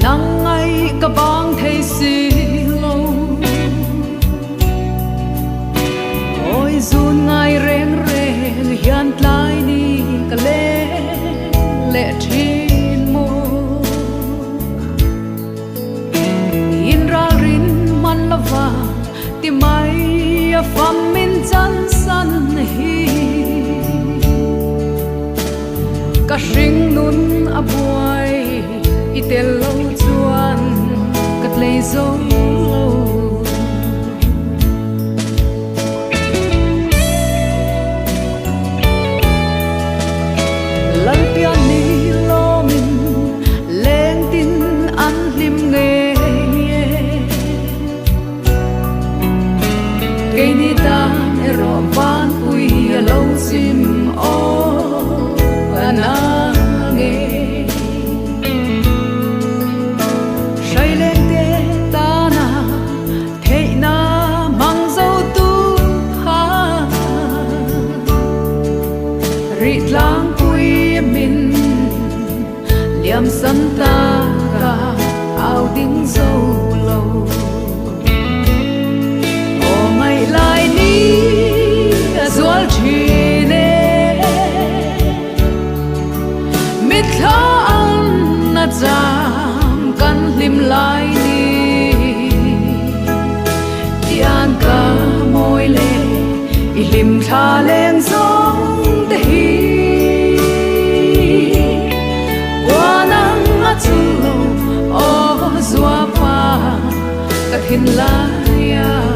nắng ngày cả bóng thấy xì lâu ôi dùn ngày rèn rèn hiện lại đi cả lệ lệ trên môi in ra rin man la va ti mai pham min chân san hi cả sinh nun a buai itel lâu chuan cắt lấy dấu lần pian ni lo mình lên tin ăn lim nghe cây ni ta ero van ui lâu sim o ana nghe say lên te ta na thế na mang dấu tu ha rít lang quy min liam san ta cả áo tiếng dâu lâu ô ngày lại đi dual chi tha an na jam kan lim lai ni tian ka moi le i lim tha leng song te hi wa nang a chu lo o zua pa ka thin lai ya